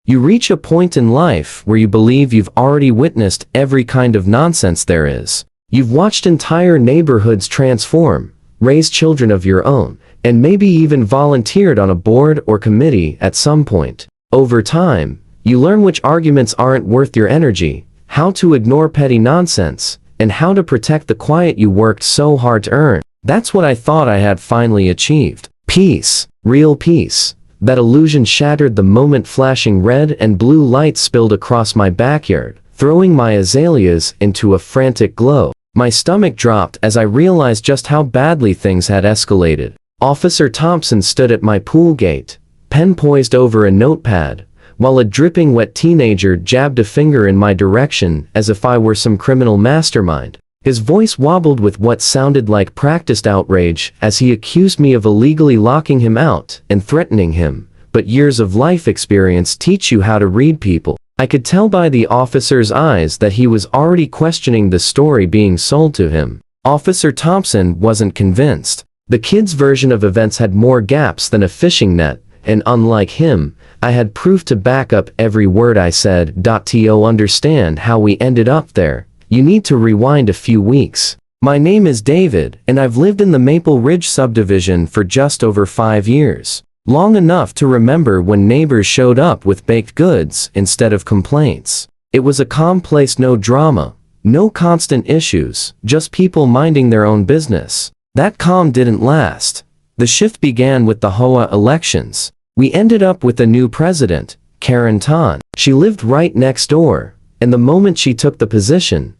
You reach a point in life where you believe you've already witnessed every kind of nonsense there is. You've watched entire neighborhoods transform, raised children of your own, and maybe even volunteered on a board or committee at some point. Over time, you learn which arguments aren't worth your energy, how to ignore petty nonsense, and how to protect the quiet you worked so hard to earn. That's what I thought I had finally achieved. Peace. Real peace. That illusion shattered the moment flashing red and blue lights spilled across my backyard, throwing my azaleas into a frantic glow. My stomach dropped as I realized just how badly things had escalated. Officer Thompson stood at my pool gate, pen poised over a notepad, while a dripping wet teenager jabbed a finger in my direction as if I were some criminal mastermind. His voice wobbled with what sounded like practiced outrage as he accused me of illegally locking him out and threatening him. But years of life experience teach you how to read people. I could tell by the officer's eyes that he was already questioning the story being sold to him. Officer Thompson wasn't convinced. The kid's version of events had more gaps than a fishing net, and unlike him, I had proof to back up every word I said. To understand how we ended up there, you need to rewind a few weeks. My name is David, and I've lived in the Maple Ridge subdivision for just over 5 years. Long enough to remember when neighbors showed up with baked goods instead of complaints. It was a calm place, no drama, no constant issues, just people minding their own business. That calm didn't last. The shift began with the HOA elections. We ended up with a new president, Karen Tan. She lived right next door, and the moment she took the position,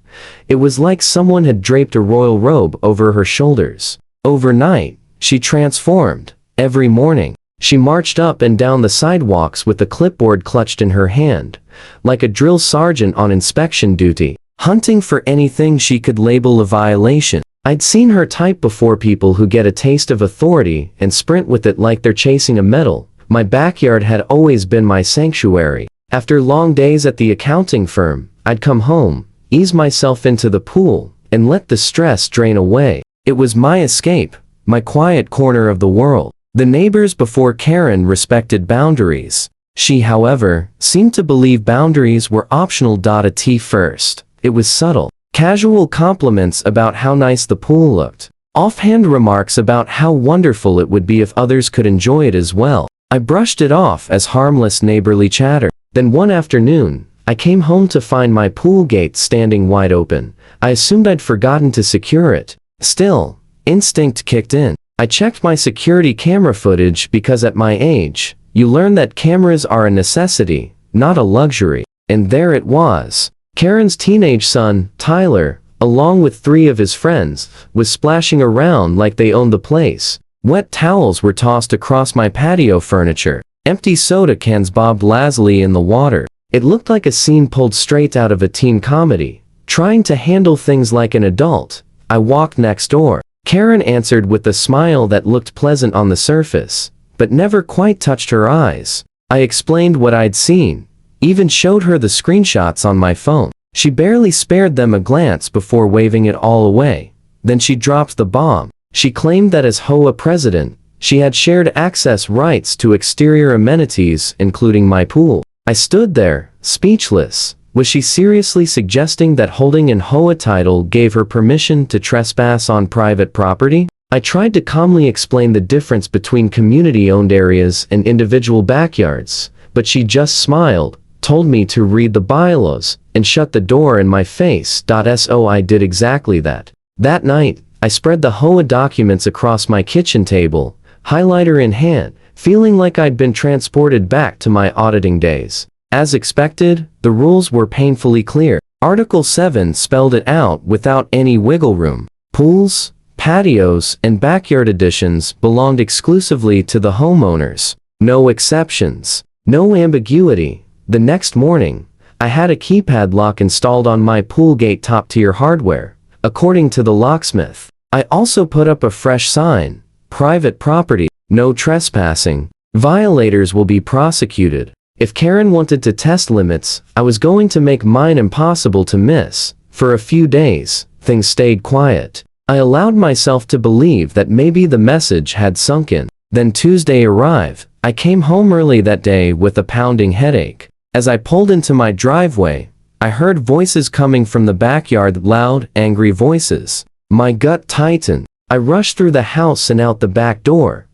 it was like someone had draped a royal robe over her shoulders. Overnight, she transformed. Every morning, she marched up and down the sidewalks with a clipboard clutched in her hand, like a drill sergeant on inspection duty, hunting for anything she could label a violation. I'd seen her type before, people who get a taste of authority and sprint with it like they're chasing a medal. My backyard had always been my sanctuary. After long days at the accounting firm, I'd come home, ease myself into the pool, and let the stress drain away. It was my escape, my quiet corner of the world. The neighbors before Karen respected boundaries. She, however, seemed to believe boundaries were optional. At first, it was subtle. Casual compliments about how nice the pool looked. Offhand remarks about how wonderful it would be if others could enjoy it as well. I brushed it off as harmless neighborly chatter. Then one afternoon, I came home to find my pool gate standing wide open. I assumed I'd forgotten to secure it. Still, instinct kicked in. I checked my security camera footage because at my age, you learn that cameras are a necessity, not a luxury. And there it was. Karen's teenage son, Tyler, along with 3 of his friends, was splashing around like they owned the place. Wet towels were tossed across my patio furniture. Empty soda cans bobbed lazily in the water. It looked like a scene pulled straight out of a teen comedy. Trying to handle things like an adult, I walked next door. Karen answered with a smile that looked pleasant on the surface, but never quite touched her eyes. I explained what I'd seen, even showed her the screenshots on my phone. She barely spared them a glance before waving it all away. Then she dropped the bomb. She claimed that as HOA president, she had shared access rights to exterior amenities, including my pool. I stood there, speechless. Was she seriously suggesting that holding an HOA title gave her permission to trespass on private property? I tried to calmly explain the difference between community-owned areas and individual backyards, but she just smiled, told me to read the bylaws, and shut the door in my face. So I did exactly that. That night, I spread the HOA documents across my kitchen table, highlighter in hand, feeling like I'd been transported back to my auditing days. As expected, the rules were painfully clear. Article 7 spelled it out without any wiggle room. Pools, patios, and backyard additions belonged exclusively to the homeowners. No exceptions. No ambiguity. The next morning, I had a keypad lock installed on my pool gate, top-tier hardware, according to the locksmith. I also put up a fresh sign: private property, no trespassing. Violators will be prosecuted. If Karen wanted to test limits, I was going to make mine impossible to miss. For a few days, things stayed quiet. I allowed myself to believe that maybe the message had sunk in. Then Tuesday arrived. I came home early that day with a pounding headache. As I pulled into my driveway, I heard voices coming from the backyard, loud, angry voices. My gut tightened. I rushed through the house and out the back door,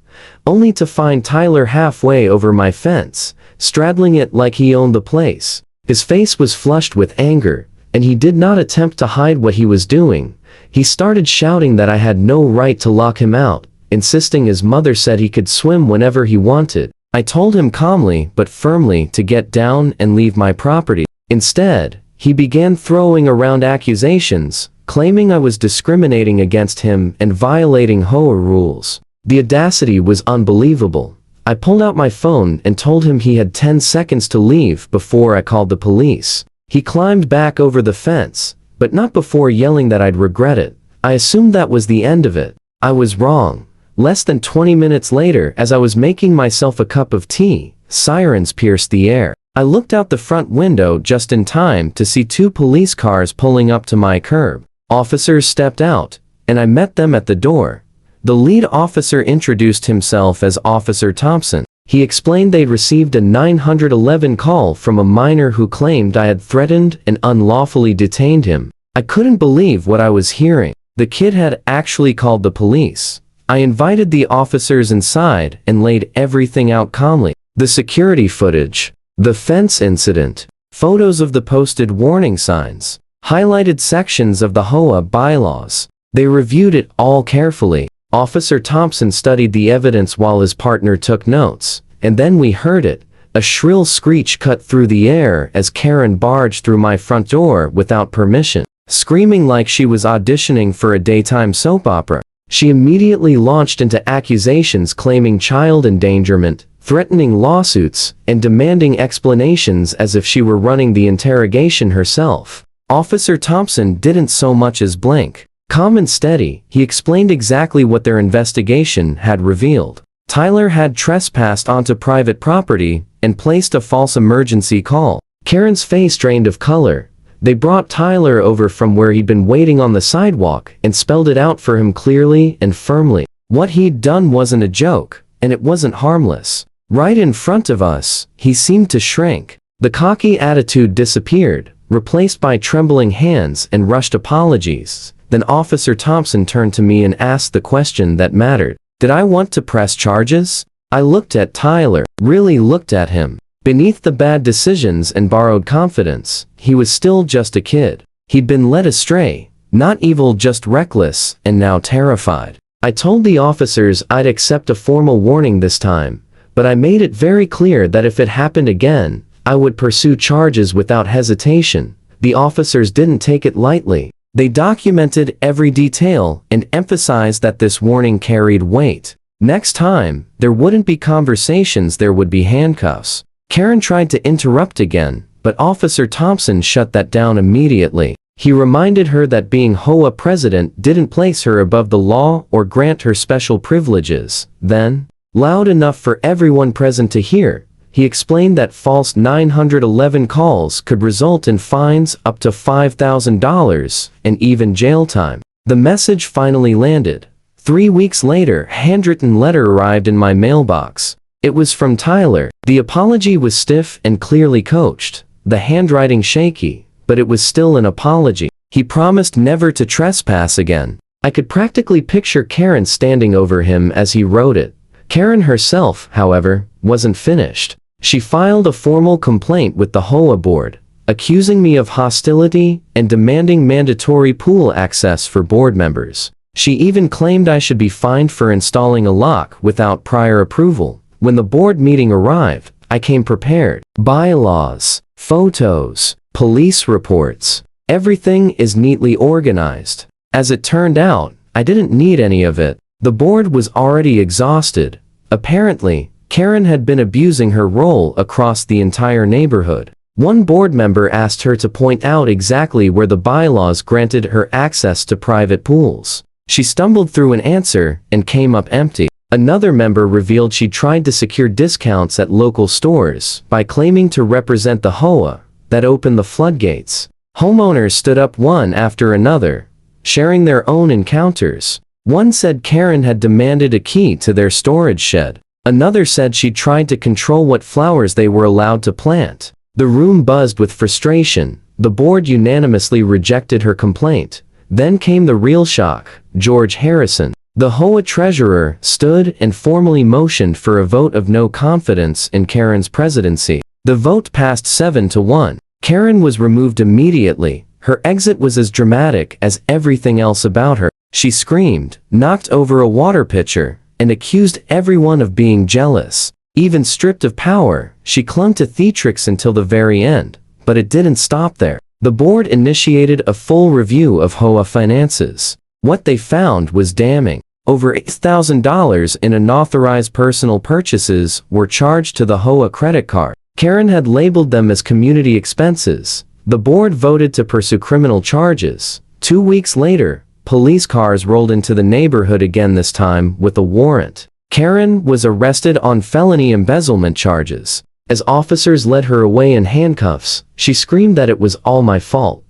only to find Tyler halfway over my fence, straddling it like he owned the place. His face was flushed with anger, and he did not attempt to hide what he was doing. He started shouting that I had no right to lock him out, insisting his mother said he could swim whenever he wanted. I told him calmly but firmly to get down and leave my property. Instead, he began throwing around accusations, claiming I was discriminating against him and violating HOA rules. The audacity was unbelievable. I pulled out my phone and told him he had 10 seconds to leave before I called the police. He climbed back over the fence, but not before yelling that I'd regret it. I assumed that was the end of it. I was wrong. Less than 20 minutes later, as I was making myself a cup of tea, sirens pierced the air. I looked out the front window just in time to see 2 police cars pulling up to my curb. Officers stepped out, and I met them at the door. The lead officer introduced himself as Officer Thompson. He explained they'd received a 911 call from a minor who claimed I had threatened and unlawfully detained him. I couldn't believe what I was hearing. The kid had actually called the police. I invited the officers inside and laid everything out calmly. The security footage, the fence incident, photos of the posted warning signs, highlighted sections of the HOA bylaws. They reviewed it all carefully. Officer Thompson studied the evidence while his partner took notes, and then we heard it. A shrill screech cut through the air as Karen barged through my front door without permission, screaming like she was auditioning for a daytime soap opera. She immediately launched into accusations claiming child endangerment, threatening lawsuits, and demanding explanations as if she were running the interrogation herself. Officer Thompson didn't so much as blink. Calm and steady, he explained exactly what their investigation had revealed. Tyler had trespassed onto private property and placed a false emergency call. Karen's face drained of color. They brought Tyler over from where he'd been waiting on the sidewalk and spelled it out for him clearly and firmly. What he'd done wasn't a joke, and it wasn't harmless. Right in front of us, he seemed to shrink. The cocky attitude disappeared, replaced by trembling hands and rushed apologies. Then Officer Thompson turned to me and asked the question that mattered. Did I want to press charges? I looked at Tyler, really looked at him. Beneath the bad decisions and borrowed confidence, he was still just a kid. He'd been led astray, not evil, just reckless, and now terrified. I told the officers I'd accept a formal warning this time, but I made it very clear that if it happened again, I would pursue charges without hesitation. The officers didn't take it lightly. They documented every detail and emphasized that this warning carried weight. Next time, there wouldn't be conversations, there would be handcuffs. Karen tried to interrupt again, but Officer Thompson shut that down immediately. He reminded her that being HOA president didn't place her above the law or grant her special privileges. Then, loud enough for everyone present to hear, he explained that false 911 calls could result in fines up to $5,000 and even jail time. The message finally landed. 3 weeks later, a handwritten letter arrived in my mailbox. It was from Tyler. The apology was stiff and clearly coached, the handwriting shaky, but it was still an apology. He promised never to trespass again. I could practically picture Karen standing over him as he wrote it. Karen herself, however, wasn't finished. She filed a formal complaint with the HOA board, accusing me of hostility and demanding mandatory pool access for board members. She even claimed I should be fined for installing a lock without prior approval. When the board meeting arrived, I came prepared. Bylaws, photos, police reports. Everything is neatly organized. As it turned out, I didn't need any of it. The board was already exhausted. Apparently, Karen had been abusing her role across the entire neighborhood. One board member asked her to point out exactly where the bylaws granted her access to private pools. She stumbled through an answer and came up empty. Another member revealed she tried to secure discounts at local stores by claiming to represent the HOA that opened the floodgates. Homeowners stood up one after another, sharing their own encounters. One said Karen had demanded a key to their storage shed. Another said she tried to control what flowers they were allowed to plant. The room buzzed with frustration. The board unanimously rejected her complaint. Then came the real shock. George Harrison, the HOA treasurer, stood and formally motioned for a vote of no confidence in Karen's presidency. The vote passed 7-1. Karen was removed immediately. Her exit was as dramatic as everything else about her. She screamed, knocked over a water pitcher, and accused everyone of being jealous. Even stripped of power, she clung to theatrics until the very end. But it didn't stop there. The board initiated a full review of HOA finances. What they found was damning. Over $8,000 in unauthorized personal purchases were charged to the HOA credit card. Karen had labeled them as community expenses. The board voted to pursue criminal charges. 2 weeks later, police cars rolled into the neighborhood again, this time with a warrant. Karen was arrested on felony embezzlement charges. As officers led her away in handcuffs, she screamed that it was all my fault.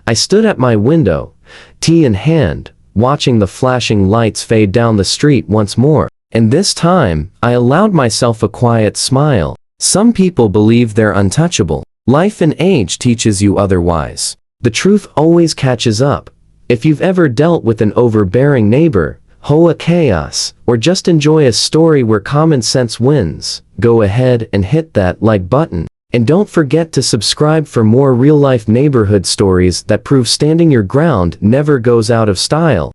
I stood at my window, tea in hand, watching the flashing lights fade down the street once more. And this time, I allowed myself a quiet smile. Some people believe they're untouchable. Life and age teaches you otherwise. The truth always catches up. If you've ever dealt with an overbearing neighbor, HOA chaos, or just enjoy a story where common sense wins, go ahead and hit that like button. And don't forget to subscribe for more real-life neighborhood stories that prove standing your ground never goes out of style.